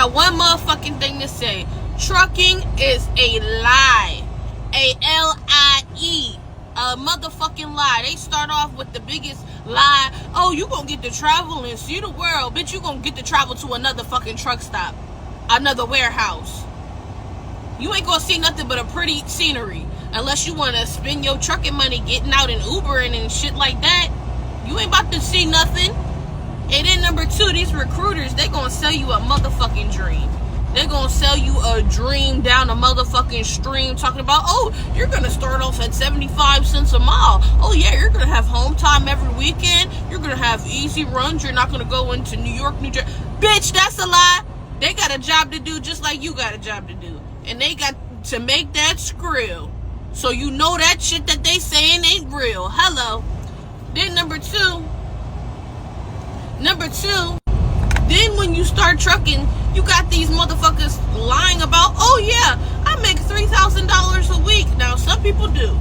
got one motherfucking thing to say. Trucking is a lie. A-L-I-E. A motherfucking lie. They start off with the biggest lie. Oh, you gonna get to travel and see the world. Bitch, you gonna get to travel to another fucking truck stop. Another warehouse. You ain't gonna see nothing but a pretty scenery. Unless you wanna spend your trucking money getting out and Ubering and shit like that. You ain't about to see nothing. And then number two, these recruiters, they gonna sell you a motherfucking dream. They're gonna sell you a dream down a motherfucking stream talking about, oh, you're gonna start off at 75 cents a mile. Oh yeah, you're gonna have home time every weekend. You're gonna have easy runs. You're not gonna go into New York, New Jersey. Bitch, that's a lie. They got a job to do just like you got a job to do. And they got to make that skrill. So you know that shit that they saying ain't real. Hello. Then number two, then when you start trucking, you got these motherfuckers lying about, oh yeah, I make $3,000 a week. Now, some people do,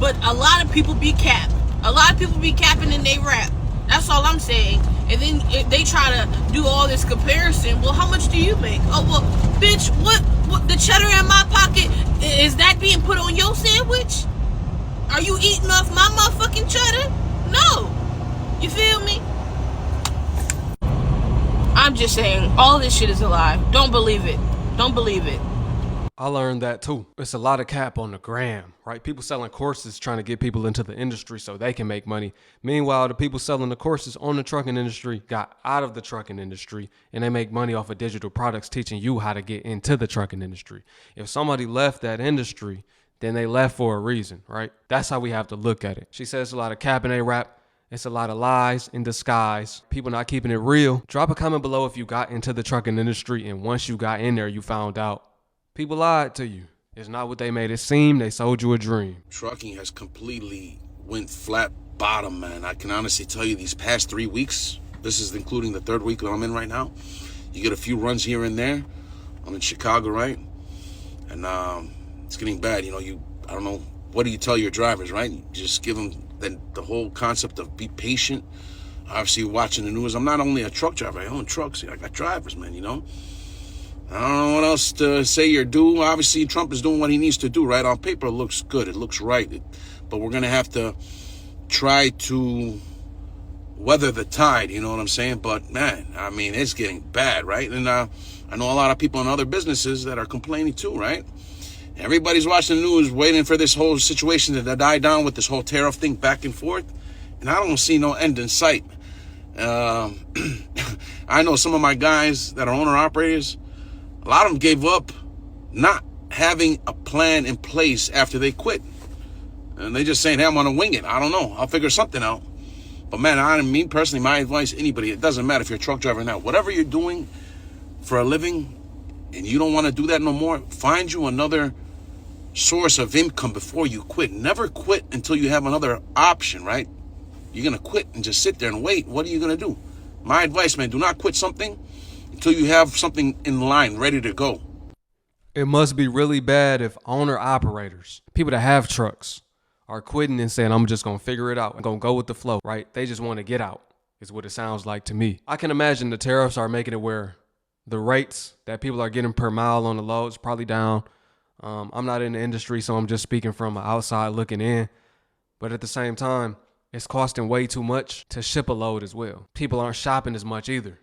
but a lot of people be capped. A lot of people be capping and they rap. That's all I'm saying. And then they try to do all this comparison. Well, how much do you make? Oh, well, bitch, what the cheddar in my pocket, is that being put on your sandwich? Are you eating off my motherfucking cheddar? No. You feel me? I'm just saying, all this shit is a lie. Don't believe it. Don't believe it. I learned that too. It's a lot of cap on the gram, right? People selling courses trying to get people into the industry so they can make money. Meanwhile, the people selling the courses on the trucking industry got out of the trucking industry and they make money off of digital products teaching you how to get into the trucking industry. If somebody left that industry, then they left for a reason, right? That's how we have to look at it. She says a lot of cap in a rap. It's a lot of lies in disguise. People not keeping it real. Drop a comment below if you got into the trucking industry and once you got in there, you found out people lied to you. It's not what they made it seem. They sold you a dream. Trucking has completely went flat bottom, man. I can honestly tell you these past 3 weeks, this is including the third week that I'm in right now, you get a few runs here and there. I'm in Chicago, right? And it's getting bad. You know, I don't know, what do you tell your drivers, right? You just give them the whole concept of be patient. Obviously, watching the news, I'm not only a truck driver, I own trucks. I got drivers, man, you know? I don't know what else to say or do. Obviously, Trump is doing what he needs to do, right? On paper, it looks good. It looks right. But we're going to have to try to weather the tide, you know what I'm saying? But, man, I mean, it's getting bad, right? And I know a lot of people in other businesses that are complaining too, right? Everybody's watching the news, waiting for this whole situation to die down with this whole tariff thing back and forth. And I don't see no end in sight. I know some of my guys that are owner-operators, a lot of them gave up not having a plan in place after they quit. And they just saying, hey, I'm going to wing it. I don't know. I'll figure something out. But, man, me personally, my advice, anybody, it doesn't matter if you're a truck driver or not. Whatever you're doing for a living and you don't want to do that no more, find you another source of income before you quit. Never quit until you have another option, right? You're going to quit and just sit there and wait. What are you going to do? My advice, man, do not quit something until you have something in line, ready to go. It must be really bad if owner-operators, people that have trucks, are quitting and saying, I'm just going to figure it out. I'm going to go with the flow, right? They just want to get out, is what it sounds like to me. I can imagine the tariffs are making it where the rates that people are getting per mile on the loads probably down. I'm not in the industry, so I'm just speaking from outside looking in. But at the same time, it's costing way too much to ship a load as well. People aren't shopping as much either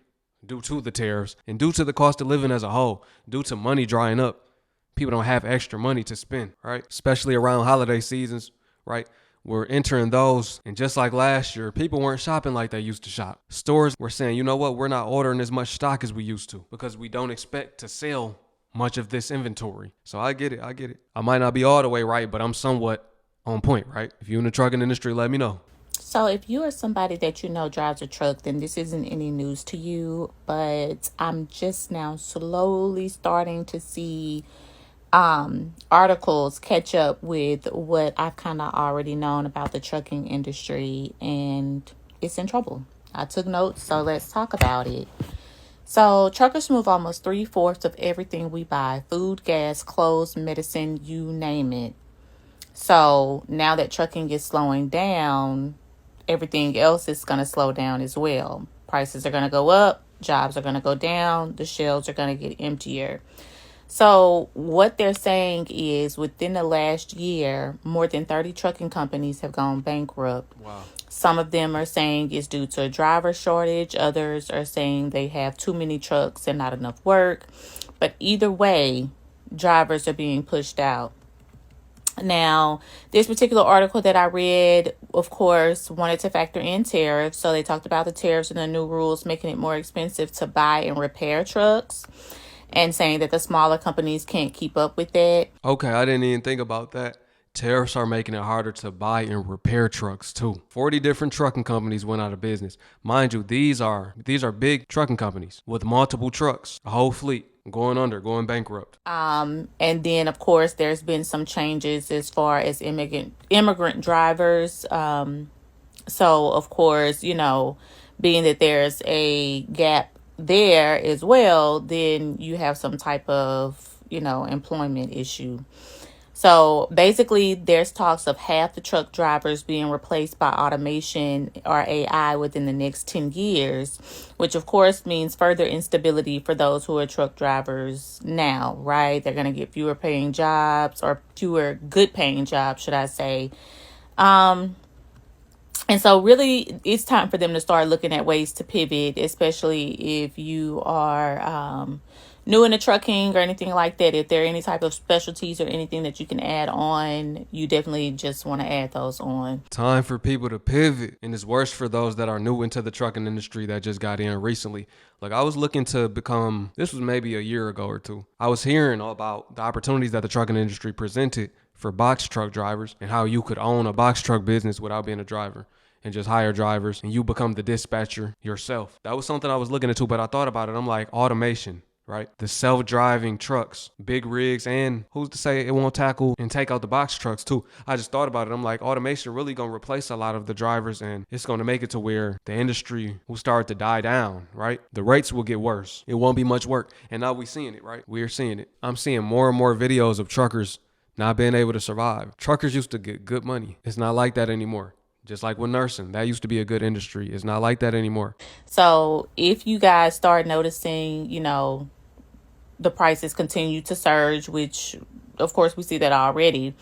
due to the tariffs and due to the cost of living as a whole, due to money drying up. People don't have extra money to spend, right? Especially around holiday seasons, right? We're entering those. And just like last year, people weren't shopping like they used to shop. Stores were saying, you know what? We're not ordering as much stock as we used to because we don't expect to sell much of this inventory. So I get it. I might not be all the way right, but I'm somewhat on point, right? If you're in the trucking industry, let me know. So if you are somebody that you know drives a truck, then this isn't any news to you, but I'm just now slowly starting to see articles catch up with what I've kind of already known about the trucking industry, and it's in trouble. I took notes, so let's talk about it. So truckers move almost 3/4 of everything we buy: food, gas, clothes, medicine, you name it. So now that trucking is slowing down, everything else is going to slow down as well. Prices are going to go up. Jobs are going to go down. The shelves are going to get emptier. So what they're saying is within the last year, more than 30 trucking companies have gone bankrupt. Wow. Some of them are saying it's due to a driver shortage. Others are saying they have too many trucks and not enough work. But either way, drivers are being pushed out. Now, this particular article that I read, of course, wanted to factor in tariffs. So they talked about the tariffs and the new rules making it more expensive to buy and repair trucks, and saying that the smaller companies can't keep up with that. Okay, I didn't even think about that. Tariffs are making it harder to buy and repair trucks too. 40 different trucking companies went out of business. Mind you, these are big trucking companies with multiple trucks, a whole fleet going under, going bankrupt. And then, of course, there's been some changes as far as immigrant drivers. So, of course, you know, being that there's a gap there as well, then you have some type of, you know, employment issue. So basically, there's talks of half the truck drivers being replaced by automation or AI within the next 10 years, which of course means further instability for those who are truck drivers now, right? They're going to get fewer paying jobs, or fewer good paying jobs, should I say. And so really, it's time for them to start looking at ways to pivot, especially if you are new into trucking or anything like that. If there are any type of specialties or anything that you can add on, you definitely just want to add those on. Time for people to pivot. And it's worse for those that are new into the trucking industry that just got in recently. Like, I was looking to become, this was maybe a year ago or two. I was hearing about the opportunities that the trucking industry presented for box truck drivers and how you could own a box truck business without being a driver and just hire drivers and you become the dispatcher yourself. That was something I was looking into, but I thought about it. I'm like, automation, right? The self-driving trucks, big rigs, and who's to say it won't tackle and take out the box trucks too? I just thought about it. I'm like, automation really gonna replace a lot of the drivers, and it's gonna make it to where the industry will start to die down, right? The rates will get worse. It won't be much work. And now we're seeing it, right? We're seeing it. I'm seeing more and more videos of truckers not being able to survive. Truckers used to get good money. It's not like that anymore. Just like with nursing, that used to be a good industry. It's not like that anymore. So if you guys start noticing, you know, the prices continue to surge, which of course we see that already,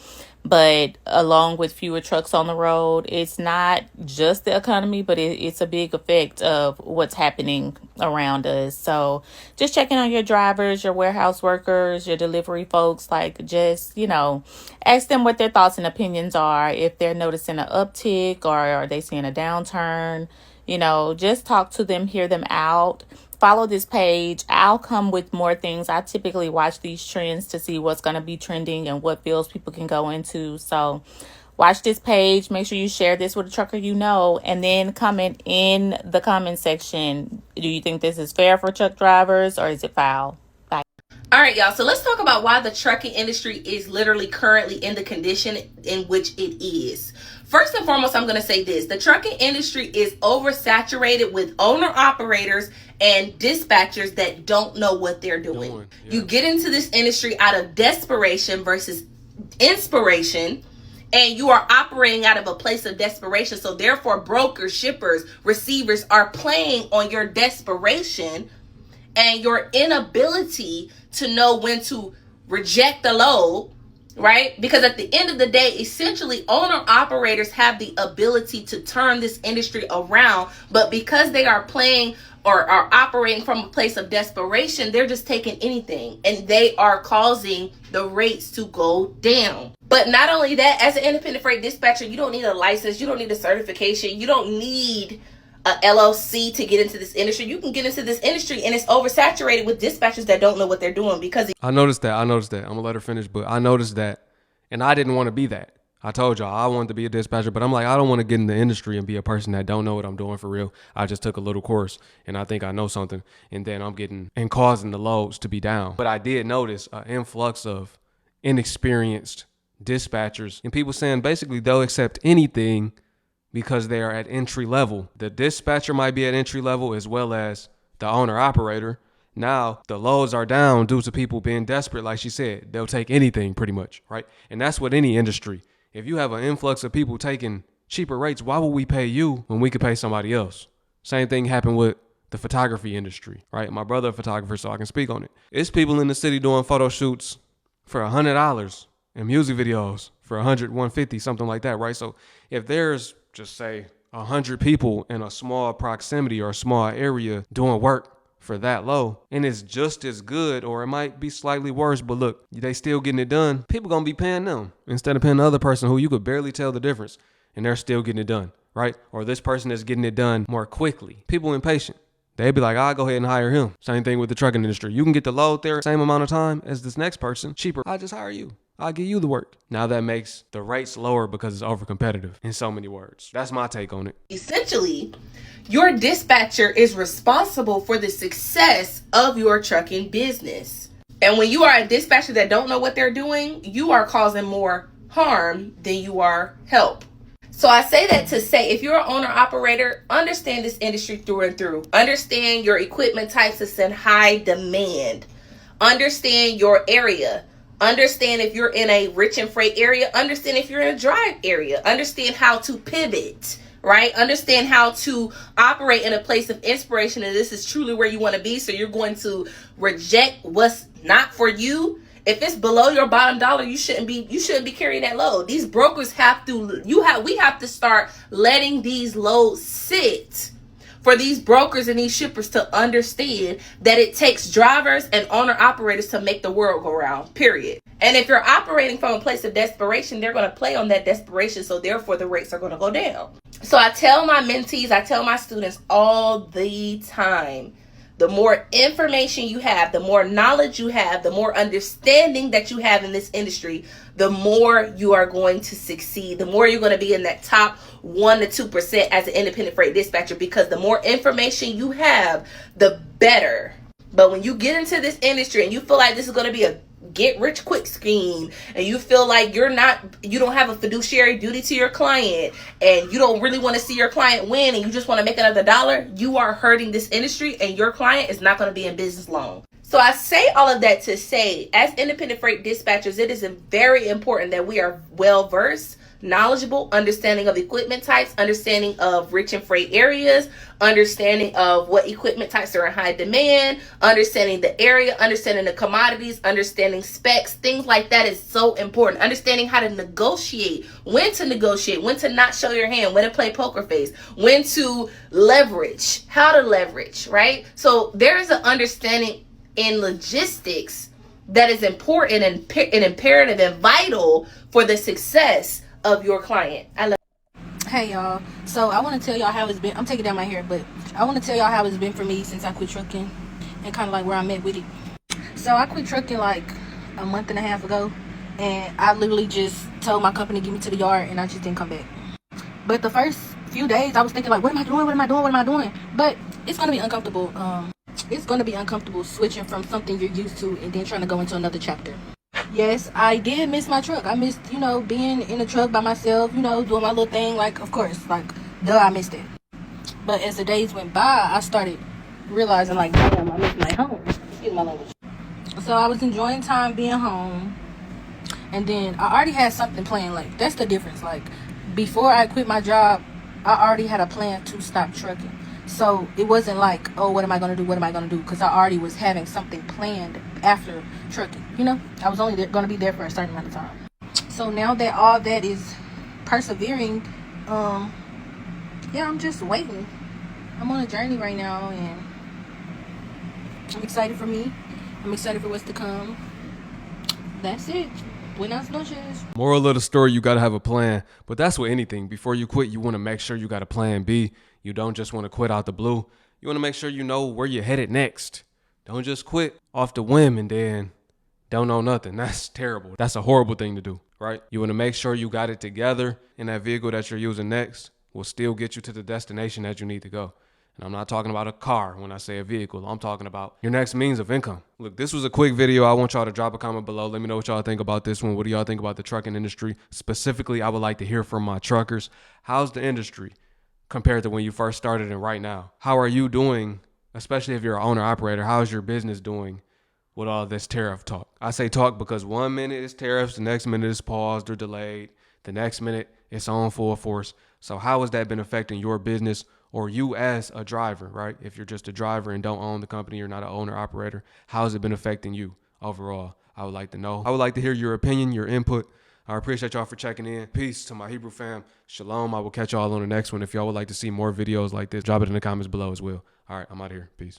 but along with fewer trucks on the road, it's not just the economy, but it's a big effect of what's happening around us. So just checking on your drivers, your warehouse workers, your delivery folks, like just, you know, ask them what their thoughts and opinions are. If they're noticing an uptick or are they seeing a downturn, you know, just talk to them, hear them out. Follow this page. I'll come with more things. I typically watch these trends to see what's going to be trending and what fields people can go into. So watch this page. Make sure you share this with a trucker you know, and then comment in the comment section. Do you think this is fair for truck drivers, or is it foul? Bye. All right, y'all. So let's talk about why the trucking industry is literally currently in the condition in which it is. First and foremost, I'm going to say this. The trucking industry is oversaturated with owner-operators and dispatchers that don't know what they're doing. Yeah. You get into this industry out of desperation versus inspiration, and you are operating out of a place of desperation. So therefore, brokers, shippers, receivers are playing on your desperation and your inability to know when to reject the load, right? Because at the end of the day, essentially, owner operators have the ability to turn this industry around, but because they are playing or are operating from a place of desperation, they're just taking anything, and they are causing the rates to go down. But not only that, as an independent freight dispatcher, you don't need a license, you don't need a certification, you don't need a LLC to get into this industry. You can get into this industry, and it's oversaturated with dispatchers that don't know what they're doing. Because I noticed that. I'm gonna let her finish, but I noticed that, and I didn't want to be that. I told y'all I wanted to be a dispatcher, but I'm like, I don't want to get in the industry and be a person that don't know what I'm doing for real. I just took a little course and I think I know something, and then I'm getting and causing the loads to be down. But I did notice an influx of inexperienced dispatchers and people saying basically they'll accept anything because they are at entry level. The dispatcher might be at entry level as well as the owner operator. Now the loads are down due to people being desperate. Like she said, they'll take anything pretty much, right? And that's what any industry. If you have an influx of people taking cheaper rates, why would we pay you when we could pay somebody else? Same thing happened with the photography industry, right? My brother a photographer, so I can speak on it. It's people in the city doing photo shoots for $100 and music videos for 100, 150, something like that, right? So if there's, just say, 100 people in a small proximity or a small area doing work for that low, and it's just as good, or it might be slightly worse, but look, they still getting it done, people gonna be paying them instead of paying the other person who you could barely tell the difference, and they're still getting it done, right? Or this person is getting it done more quickly. People impatient. They'd be like, I'll go ahead and hire him. Same thing with the trucking industry. You can get the load there same amount of time as this next person, cheaper. I'll just hire you. I'll give you the work. Now that makes the rates lower because it's over competitive, in so many words. That's my take on it. Essentially, your dispatcher is responsible for the success of your trucking business. And when you are a dispatcher that don't know what they're doing, you are causing more harm than you are help. So I say that to say, if you're an owner operator, understand this industry through and through. Understand your equipment types that's in high demand. Understand your area. Understand if you're in a rich and freight area. Understand if you're in a dry area. Understand how to pivot, right? Understand how to operate in a place of inspiration, and this is truly where you want to be. So you're going to reject what's not for you. If it's below your bottom dollar, you shouldn't be carrying that load. These brokers we have to start letting these loads sit for these brokers and these shippers to understand that it takes drivers and owner operators to make the world go round, period. And if you're operating from a place of desperation, they're going to play on that desperation. So therefore the rates are going to go down. So I tell my mentees, I tell my students all the time, the more information you have, the more knowledge you have, the more understanding that you have in this industry, the more you are going to succeed, the more you're going to be in that top 1 to 2% as an independent freight dispatcher, because the more information you have, the better. But when you get into this industry and you feel like this is going to be a get rich quick scheme, and you feel like you don't have a fiduciary duty to your client, and you don't really want to see your client win, and you just want to make another dollar, you are hurting this industry, and your client is not going to be in business long. So I say all of that to say, as independent freight dispatchers, it is very important that we are well versed, knowledgeable, understanding of equipment types, understanding of rich and freight areas, understanding of what equipment types are in high demand, understanding the area, understanding the commodities, understanding specs, things like that is so important. Understanding how to negotiate, when to not show your hand, when to play poker face, when to leverage, how to leverage, right? So there is an understanding in logistics that is important and imperative and vital for the success of your client. Hey y'all, so I want to tell y'all how it's been. I'm taking down my hair, but I want to tell y'all how it's been for me since I quit trucking, and kind of like where I'm at with it. So I quit trucking like a month and a half ago, and I literally just told my company to get me to the yard, and I just didn't come back. But the first few days I was thinking like, what am I doing? But it's gonna be uncomfortable. It's gonna be uncomfortable switching from something you're used to and then trying to go into another chapter. Yes, I did miss my truck. I missed, being in a truck by myself, doing my little thing. Like, of course, I missed it. But as the days went by, I started realizing, like, damn, I missed my home. Excuse my language. So I was enjoying time being home. And then I already had something planned. Like, that's the difference. Like, before I quit my job, I already had a plan to stop trucking. So it wasn't like, oh, what am I going to do? Because I already was having something planned after trucking, I was only going to be there for a certain amount of time. So now that all that is persevering, I'm just waiting. I'm on a journey right now, and I'm excited for me. I'm excited for what's to come. That's it. Buenas noches. Moral of the story, you got to have a plan. But that's with anything. Before you quit, you want to make sure you got a plan B. You don't just want to quit out the blue. You want to make sure you know where you're headed next. Don't just quit off the whim and then don't know nothing. That's terrible. That's a horrible thing to do, right? You want to make sure you got it together, and that vehicle that you're using next will still get you to the destination that you need to go. And I'm not talking about a car when I say a vehicle. I'm talking about your next means of income. Look, this was a quick video. I want y'all to drop a comment below. Let me know what y'all think about this one. What do y'all think about the trucking industry? Specifically, I would like to hear from my truckers. How's the industry compared to when you first started and right now? How are you doing, especially if you're an owner operator? How's your business doing with all this tariff talk? I say talk because 1 minute is tariffs, the next minute is paused or delayed, the next minute it's on full force. So how has that been affecting your business or you as a driver, right? If you're just a driver and don't own the company, you're not an owner operator, how has it been affecting you overall? I would like to know. I would like to hear your opinion, your input. I appreciate y'all for checking in. Peace to my Hebrew fam. Shalom. I will catch y'all on the next one. If y'all would like to see more videos like this, drop it in the comments below as well. All right, I'm out of here. Peace.